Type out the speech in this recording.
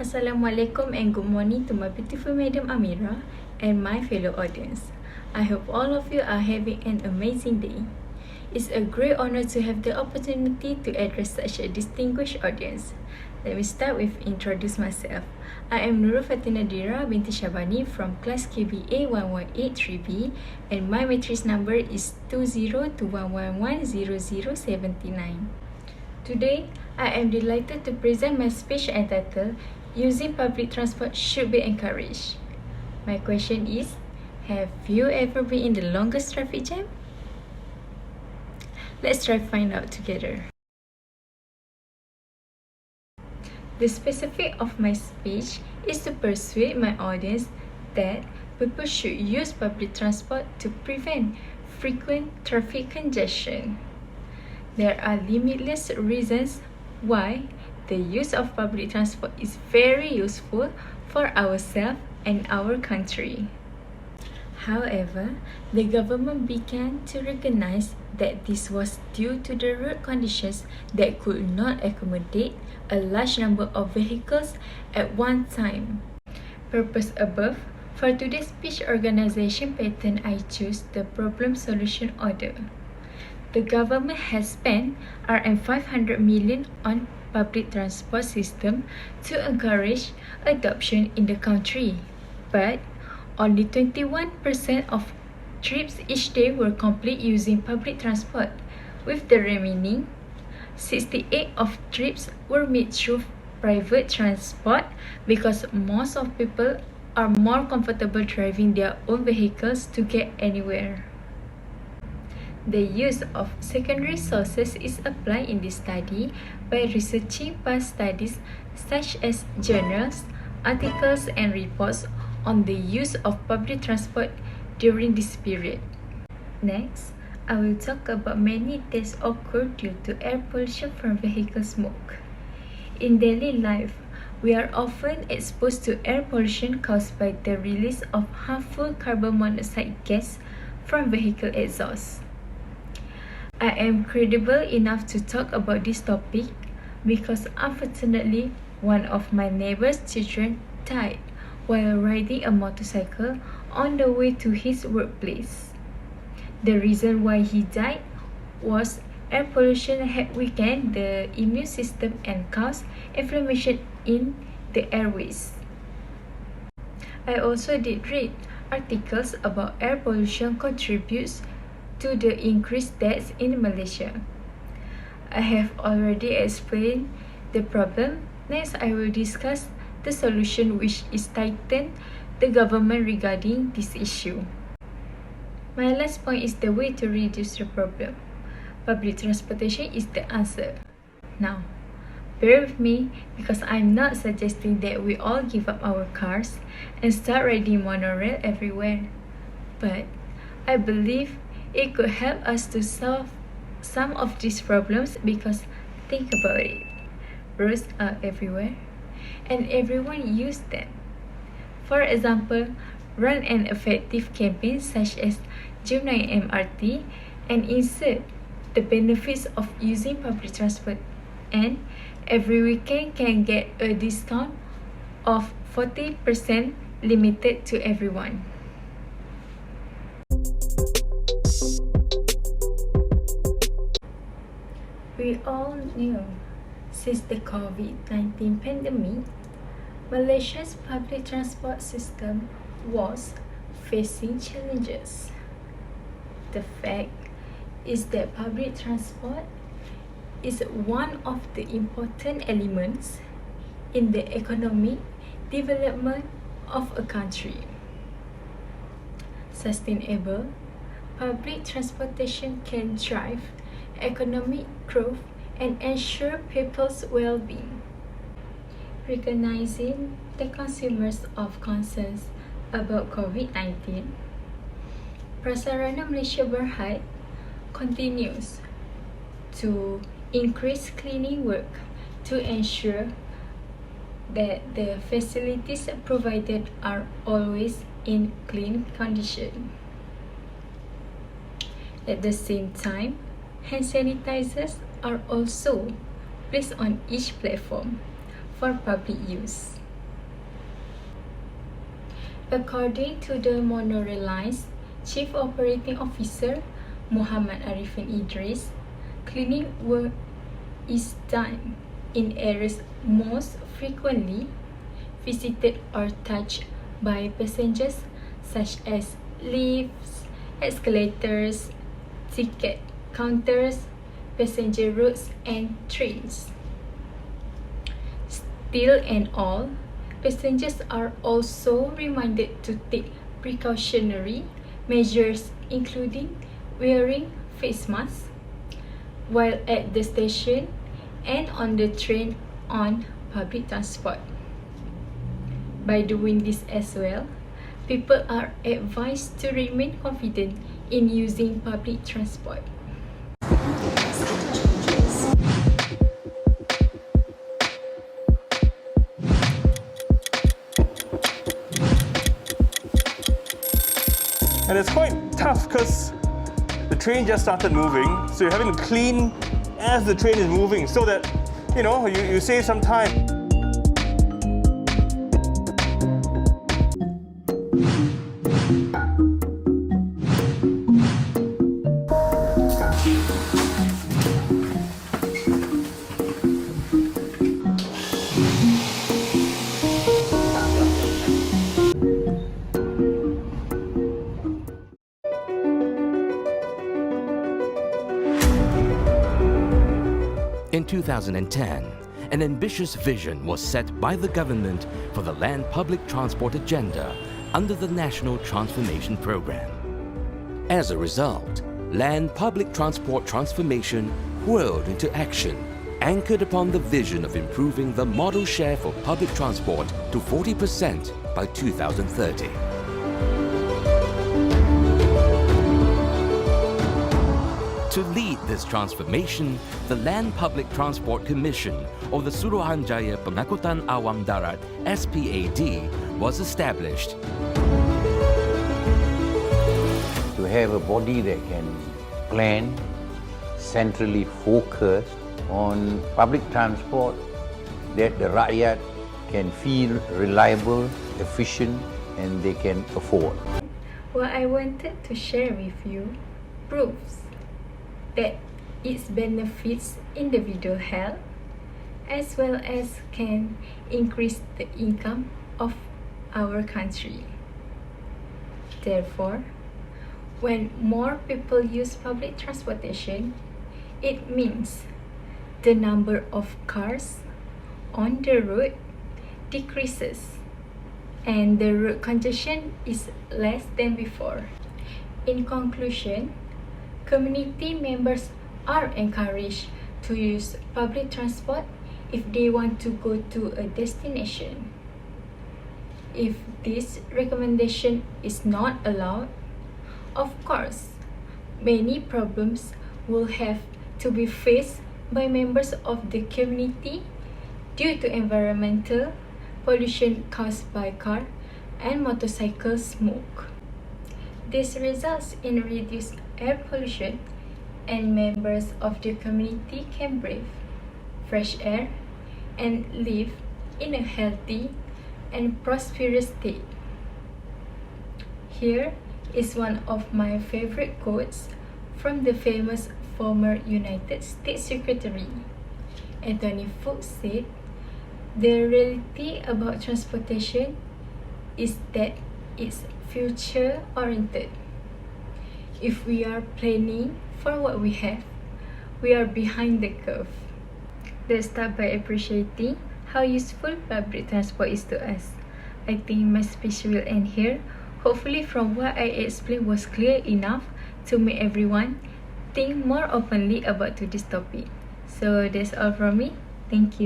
Assalamualaikum and good morning to my beautiful Madam Amira and my fellow audience. I hope all of you are having an amazing day. It's a great honor to have the opportunity to address such a distinguished audience. Let me start with introduce myself. I am Nurul Fatina Dira binti Shabani from class KBA 1183B and my matrix number is 2021110079. Today, I am delighted to present my speech entitled Using Public Transport Should Be Encouraged. My question is, have you ever been in the longest traffic jam? Let's try to find out together. The specific of my speech is to persuade my audience that people should use public transport to prevent frequent traffic congestion. There are limitless reasons why the use of public transport is very useful for ourselves and our country. However, the government began to recognize that this was due to the road conditions that could not accommodate a large number of vehicles at one time. Purpose above, for today's speech organization pattern, I choose the problem solution order. The government has spent Rm500 million on public transport system to encourage adoption in the country, but only 21% of trips each day were complete using public transport, with the remaining 68% of trips were made through private transport because most of people are more comfortable driving their own vehicles to get anywhere. The use of secondary sources is applied in this study by researching past studies such as journals, articles, and reports on the use of public transport during this period. Next, I will talk about many deaths occur due to air pollution from vehicle smoke. In daily life, we are often exposed to air pollution caused by the release of harmful carbon monoxide gas from vehicle exhaust. I am credible enough to talk about this topic because unfortunately, one of my neighbor's children died while riding a motorcycle on the way to his workplace. The reason why he died was air pollution had weakened the immune system and caused inflammation in the airways. I also did read articles about air pollution contributes to the increased deaths in Malaysia. I have already explained the problem. Next, I will discuss the solution, which is tighten the government regarding this issue. My last point is the way to reduce the problem. Public transportation is the answer. Now, bear with me because I'm not suggesting that we all give up our cars and start riding monorail everywhere. But I believe it could help us to solve some of these problems because think about it. Roads are everywhere and everyone uses them. For example, run an effective campaign such as June 9 MRT and insert the benefits of using public transport, and every weekend can get a discount of 40% limited to everyone. We all knew since the COVID-19 pandemic, Malaysia's public transport system was facing challenges. The fact is that public transport is one of the important elements in the economic development of a country. Sustainable public transportation can drive economic growth and ensure people's well-being. Recognizing the consumers of concerns about COVID-19, Prasarana Malaysia Berhad continues to increase cleaning work to ensure that the facilities provided are always in clean condition. At the same time, hand sanitizers are also placed on each platform for public use. According to the Monorail Line's Chief Operating Officer, Muhammad Arifin Idris, cleaning work is done in areas most frequently visited or touched by passengers, such as lifts, escalators, ticket counters, passenger roads, and trains. Still and all, passengers are also reminded to take precautionary measures, including wearing face masks while at the station and on the train on public transport. By doing this as well, people are advised to remain confident in using public transport. And it's quite tough because the train just started moving, so you're having to clean as the train is moving so that, you save some time. In 2010, an ambitious vision was set by the government for the land public transport agenda under the National Transformation Program. As a result, land public transport transformation whirled into action, anchored upon the vision of improving the model share for public transport to 40% by 2030. To lead this transformation, the Land Public Transport Commission, or the Suruhanjaya Pengangkutan Awam Darat (SPAD), was established. To have a body that can plan, centrally focused on public transport that the rakyat can feel reliable, efficient, and they can afford. What I wanted to share with you proves that its benefits individual health as well as can increase the income of our country. Therefore, when more people use public transportation, it means the number of cars on the road decreases and the road congestion is less than before. In conclusion, community members are encouraged to use public transport if they want to go to a destination. If this recommendation is not allowed, of course, many problems will have to be faced by members of the community due to environmental pollution caused by car and motorcycle smoke. This results in reduced air pollution, and members of the community can breathe fresh air and live in a healthy and prosperous state. Here is one of my favorite quotes from the famous former United States Secretary. Anthony Fuchs said, "The reality about transportation is that it's future-oriented. If we are planning for what we have, we are behind the curve." Let's start by appreciating how useful public transport is to us. I think my speech will end here. Hopefully from what I explained was clear enough to make everyone think more openly about this topic. So that's all from me. Thank you.